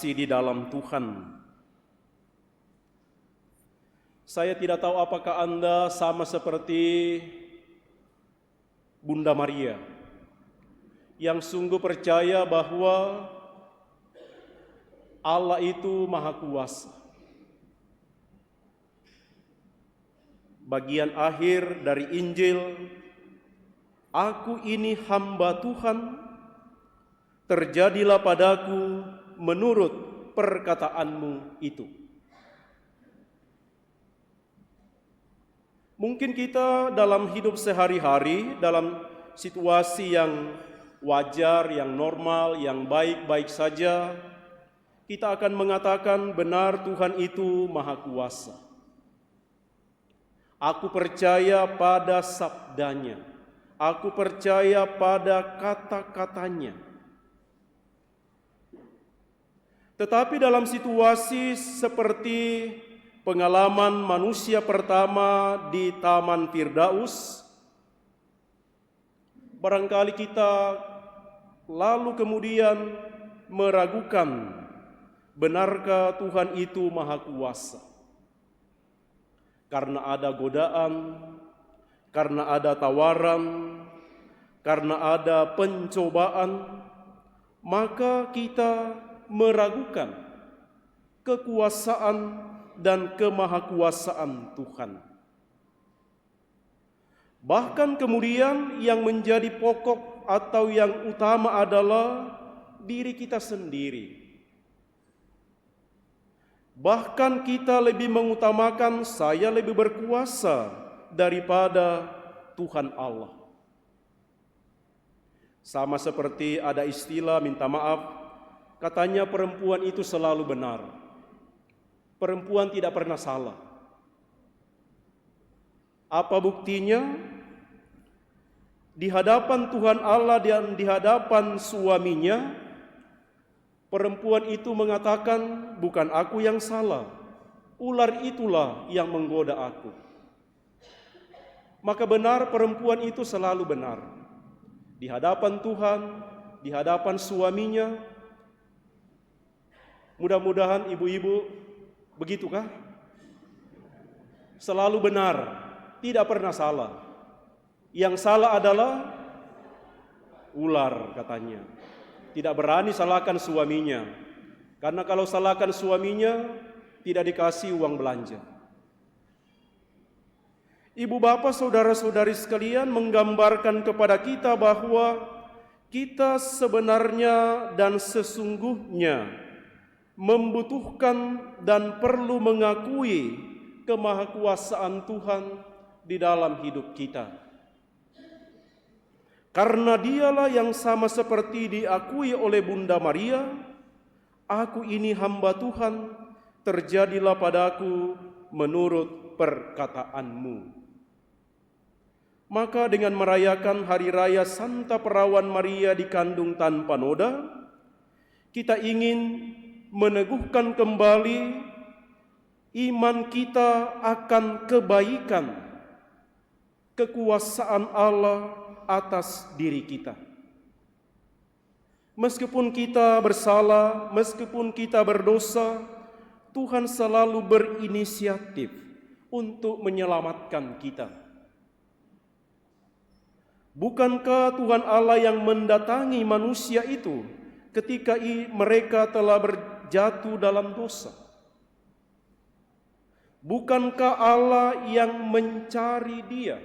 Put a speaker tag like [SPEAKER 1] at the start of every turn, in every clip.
[SPEAKER 1] di dalam Tuhan. Saya tidak tahu apakah Anda sama seperti Bunda Maria yang sungguh percaya bahwa Allah itu Maha Kuasa. Bagian akhir dari Injil, "Aku ini hamba Tuhan, terjadilah padaku menurut perkataanmu itu." Mungkin kita dalam hidup sehari-hari, dalam situasi yang wajar, yang normal, yang baik-baik saja, kita akan mengatakan benar Tuhan itu Maha Kuasa. Aku percaya pada sabdanya, aku percaya pada kata-katanya. Tetapi dalam situasi seperti pengalaman manusia pertama di Taman Firdaus, barangkali kita lalu kemudian meragukan, benarkah Tuhan itu Maha Kuasa? Karena ada godaan, karena ada tawaran, karena ada pencobaan, maka kita meragukan kekuasaan dan kemahakuasaan Tuhan. Bahkan kemudian yang menjadi pokok atau yang utama adalah diri kita sendiri. Bahkan kita lebih mengutamakan saya lebih berkuasa daripada Tuhan Allah. Sama seperti ada istilah minta maaf, katanya perempuan itu selalu benar. Perempuan tidak pernah salah. Apa buktinya? Di hadapan Tuhan Allah dan di hadapan suaminya, perempuan itu mengatakan, bukan aku yang salah, ular itulah yang menggoda aku. Maka benar perempuan itu selalu benar. Di hadapan Tuhan, di hadapan suaminya. Mudah-mudahan ibu-ibu begitukah? Selalu benar, tidak pernah salah. Yang salah adalah ular katanya. Tidak berani salahkan suaminya. Karena kalau salahkan suaminya, tidak dikasih uang belanja. Ibu bapak saudara-saudari sekalian menggambarkan kepada kita bahwa kita sebenarnya dan sesungguhnya membutuhkan dan perlu mengakui kemahakuasaan Tuhan di dalam hidup kita. Karena dialah yang sama seperti diakui oleh Bunda Maria, "Aku ini hamba Tuhan, terjadilah padaku menurut perkataanmu." Maka dengan merayakan hari raya Santa Perawan Maria dikandung tanpa noda, kita ingin meneguhkan kembali iman kita akan kebaikan, kekuasaan Allah atas diri kita. Meskipun kita bersalah, meskipun kita berdosa, Tuhan selalu berinisiatif untuk menyelamatkan kita. Bukankah Tuhan Allah yang mendatangi manusia itu ketika mereka telah berjatuh dalam dosa? Bukankah Allah yang mencari dia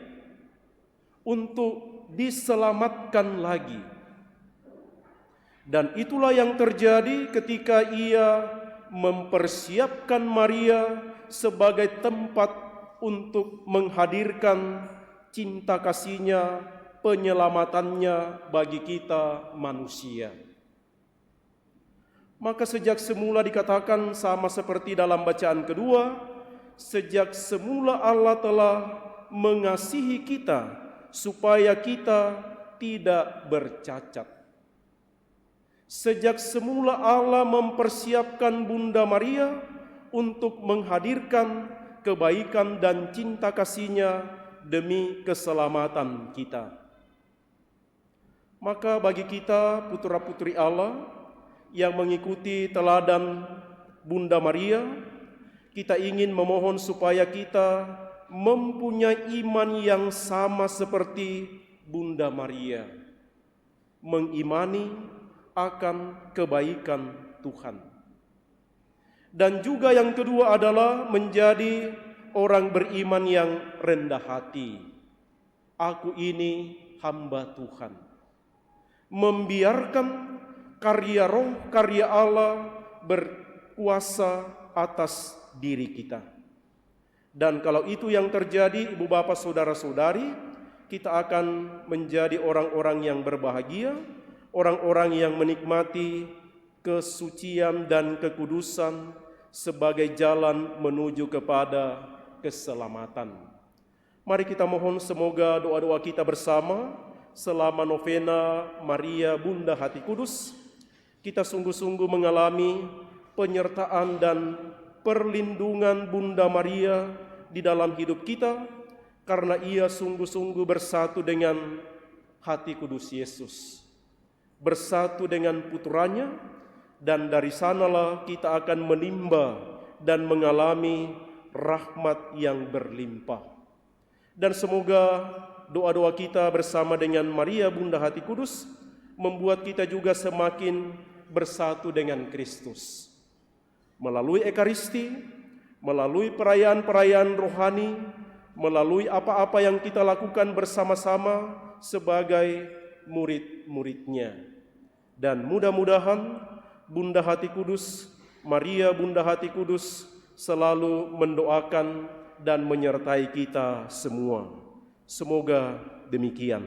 [SPEAKER 1] untuk diselamatkan lagi? Dan itulah yang terjadi ketika ia mempersiapkan Maria sebagai tempat untuk menghadirkan cinta kasihnya, penyelamatannya bagi kita manusia. Maka sejak semula dikatakan sama seperti dalam bacaan kedua, sejak semula Allah telah mengasihi kita supaya kita tidak bercacat. Sejak semula Allah mempersiapkan Bunda Maria untuk menghadirkan kebaikan dan cinta kasih-Nya demi keselamatan kita. Maka bagi kita putra-putri Allah, yang mengikuti teladan Bunda Maria, kita ingin memohon supaya kita mempunyai iman yang sama seperti Bunda Maria, mengimani akan kebaikan Tuhan. Dan juga yang kedua adalah menjadi orang beriman yang rendah hati. Aku ini hamba Tuhan. Membiarkan karya roh, karya Allah berkuasa atas diri kita. Dan kalau itu yang terjadi, ibu bapak saudara-saudari, kita akan menjadi orang-orang yang berbahagia, orang-orang yang menikmati kesucian dan kekudusan sebagai jalan menuju kepada keselamatan. Mari kita mohon semoga doa-doa kita bersama selama novena Maria Bunda Hati Kudus, kita sungguh-sungguh mengalami penyertaan dan perlindungan Bunda Maria di dalam hidup kita, karena ia sungguh-sungguh bersatu dengan hati kudus Yesus, bersatu dengan putranya, dan dari sanalah kita akan menimba dan mengalami rahmat yang berlimpah. Dan semoga doa-doa kita bersama dengan Maria Bunda Hati Kudus membuat kita juga semakin bersatu dengan Kristus. Melalui Ekaristi, melalui perayaan-perayaan rohani, melalui apa-apa yang kita lakukan bersama-sama sebagai murid-muridnya. Dan mudah-mudahan Bunda Hati Kudus, Maria Bunda Hati Kudus selalu mendoakan dan menyertai kita semua. Semoga demikian.